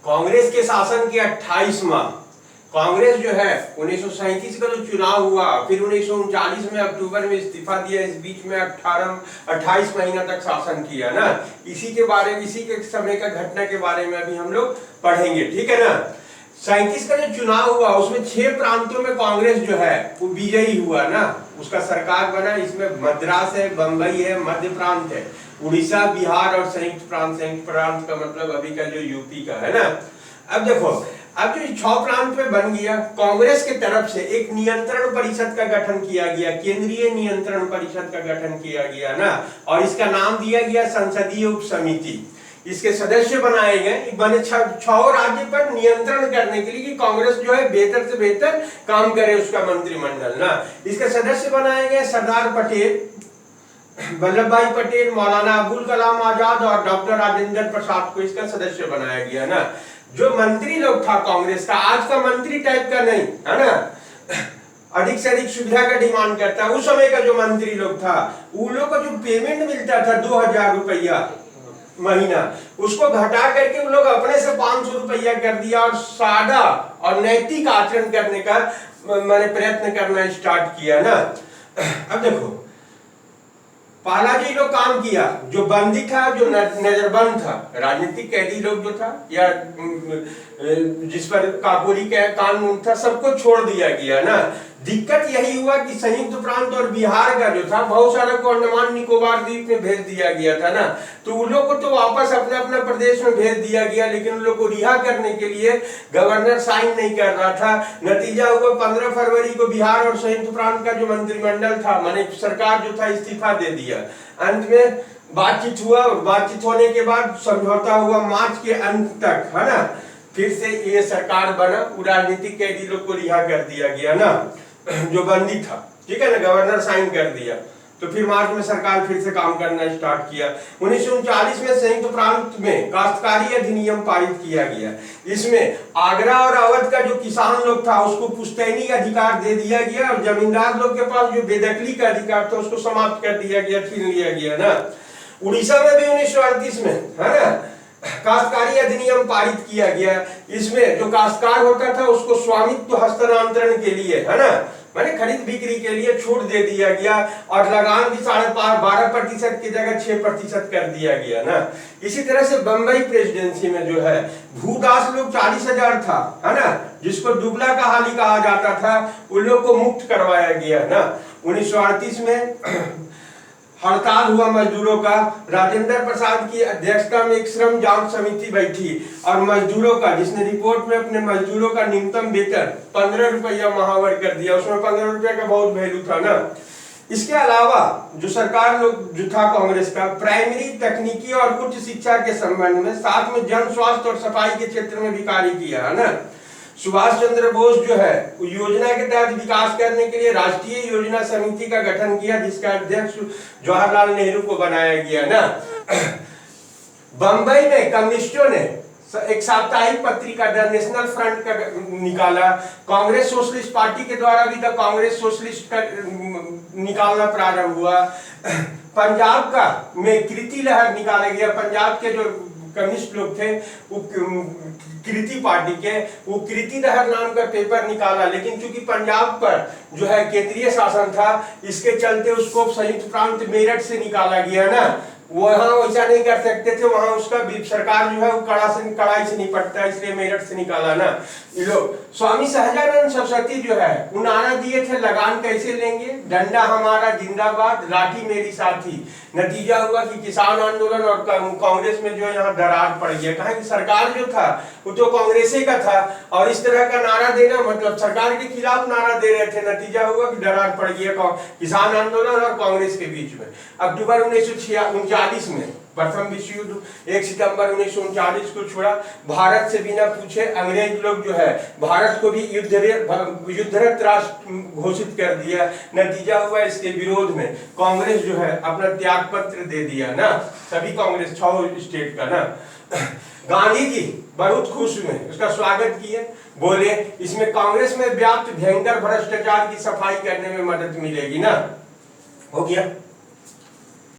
कांग्रेस के शासन के 28 माह कांग्रेस जो है 1937 का जो चुनाव हुआ, फिर 1939 में अक्टूबर में इस्तीफा दिया, इस बीच में 28 महीना तक शासन किया ना। इसी के समय का घटना के बारे में अभी हम लोग पढ़ेंगे, ठीक है ना। 37 का जो चुनाव हुआ उसमें 6 प्रांतों में कांग्रेस जो है वो विजयी हुआ ना, उसका सरकार बना। इसमें मद्रास है, बंबई है, मध्य प्रांत है, उड़ीसा, बिहार और संयुक्त प्रांत का मतलब अभी का जो यूपी का है ना। अब देखो, अब जो 6 प्रांत में बन गया, कांग्रेस के तरफ से एक नियंत्रण परिषद का गठन किया गया, केंद्रीय नियंत्रण परिषद का गठन किया गया ना, और इसका नाम दिया गया संसदीय उप समिति। इसके सदस्य बनाए गए, बने 6 राज्य पर नियंत्रण करने के लिए कि कांग्रेस जो है बेहतर से बेहतर काम करे, उसका मंत्रिमंडल ना। इसके सदस्य बनाए गए सरदार पटेल, वल्लभ भाई पटेल, मौलाना अबुल कलाम आजाद और डॉक्टर राजेंद्र प्रसाद को इसका सदस्य बनाया गया ना। जो मंत्री लोग था कांग्रेस का, आज का मंत्री टाइप का नहीं है ना, अधिक से अधिक सुविधा का डिमांड करता है। उस समय का जो मंत्री लोग था, उन लोग को जो पेमेंट मिलता था 2000 रुपया महीना, उसको घटा करके उन लोग अपने से 500 रुपया कर दिया और सादा और नैतिक आचरण करने का मैंने प्रयत्न करना स्टार्ट किया ना। अब देखो, पहला जी लोग काम किया, जो बंदी था, जो नजरबंद था, राजनीतिक कैदी लोग जो था या जिस पर काबूली का कानून था, सबको छोड़ दिया गया ना। दिक्कत यही हुआ कि संयुक्त प्रांत और बिहार का जो था, बहुत सारे को अंडमान निकोबार द्वीप में भेज दिया गया था ना, तो उन लोग को तो वापस अपने अपने प्रदेश में भेज दिया गया, लेकिन उन लोग को रिहा करने के लिए गवर्नर साइन नहीं कर रहा था। नतीजा हुआ 15 फरवरी को बिहार और संयुक्त प्रांत का जो मंत्रिमंडल था, माने सरकार जो था, इस्तीफा दे दिया। अंत में बातचीत हुआ, बातचीत होने के बाद समझौता हुआ मार्च के अंत तक, है ना। फिर से ये सरकार बना, राजनीतिक कैदी लोग को रिहा कर दिया गया ना, जो बंदी था, ठीक है ना, गवर्नर साइन कर दिया। तो फिर मार्च में सरकार फिर से काम करना स्टार्ट किया। 1939 में संयुक्त प्रांत में काश्तकारी अधिनियम पारित किया गया। इसमें आगरा और अवध का जो किसान लोग था, उसको पुश्तैनी अधिकार दे दिया गया, और जमींदार लोग के पास जो बेदखली का अधिकार था, उसको समाप्त कर दिया गया, छीन लिया गया ना। उड़ीसा में भी 1938 में, है ना, काश्तकारी अधिनियम पारित किया गया। इसमें जो काश्तकार होता था, उसको स्वामित्व हस्तांतरण के लिए, है ना, माने खरीद बिक्री के लिए छूट दे दिया गया, और लगान भी 12.5% की जगह 6% कर दिया गया ना। इसी तरह से बंबई प्रेसिडेंसी में जो है भूदास लोग 40,000 था, है ना, जिसको दुबला का हाली कहा जाता था, उन लोग को मुक्त करवाया गया ना। 1938 में हड़ताल हुआ मजदूरों का। राजेंद्र प्रसाद की अध्यक्षता में एक श्रम जांच समिति बैठी, और मजदूरों का, जिसने रिपोर्ट में अपने मजदूरों का न्यूनतम वेतन 15 रुपया महावर कर दिया, उसमें 15 रुपया का बहुत वैल्यू था ना। इसके अलावा जो सरकार लोग जो था कांग्रेस का, प्राइमरी, तकनीकी और उच्च शिक्षा के संबंध में, साथ में जन स्वास्थ्य और सफाई के क्षेत्र में भी कार्य किया, है ना। सुभाष चंद्र बोस जो है योजना के तहत विकास करने के लिए राष्ट्रीय योजना समिति का गठन किया, जिसका अध्यक्ष जवाहरलाल नेहरू को बनाया गया ना। बंबई में कम्युनिस्टों ने एक साप्ताहिक पत्रिका द नेशनल फ्रंट का निकाला। कांग्रेस सोशलिस्ट पार्टी के द्वारा भी द कांग्रेस सोशलिस्ट का निकालना प्रारंभ हुआ। पंजाब का में कृति लहर निकाला गया। पंजाब के जो कम्युनिस्ट लोग थे, वो कृति पार्टी के, वो कृति लहर नाम का पेपर निकाला, लेकिन चूंकि पंजाब पर जो है केंद्रीय शासन था, इसके चलते उसको संयुक्त प्रांत मेरठ से निकाला गया ना। वहां वैसा नहीं कर सकते थे, वहां उसका सरकार जो है वो कड़ाई से निपटता है, इसलिए मेरठ से निकाला ना। ये लोग स्वामी सहजानंद सरस्वती जो है वो नारा दिए थे, लगान कैसे लेंगे, डंडा हमारा जिंदाबाद, लाठी मेरी साथी। नतीजा हुआ कि किसान आंदोलन और कांग्रेस में जो है यहाँ दरार पड़ गया, कहा कि सरकार जो था वो तो कांग्रेसी का था, और इस तरह का नारा देना मतलब सरकार के खिलाफ नारा दे रहे थे। नतीजा हुआ कि दरार पड़ गया किसान आंदोलन और कांग्रेस के बीच में। अक्टूबर 1939 में प्रथम विश्व युद्ध 1 सितंबर 1939 को छोड़ा। भारत से बिना पूछे अंग्रेज लोग जो है भारत को भी युद्धरत राष्ट्र घोषित कर दिया। नतीजा हुआ इसके विरोध में कांग्रेस जो है अपना त्याग पत्र दे दिया ना, सभी कांग्रेस 6 स्टेट का ना। गांधी जी बहुत खुश हुए, उसका स्वागत किए, बोले इसमें कांग्रेस में व्याप्त भयंकर भ्रष्टाचार की सफाई करने में मदद मिलेगी ना। हो गया।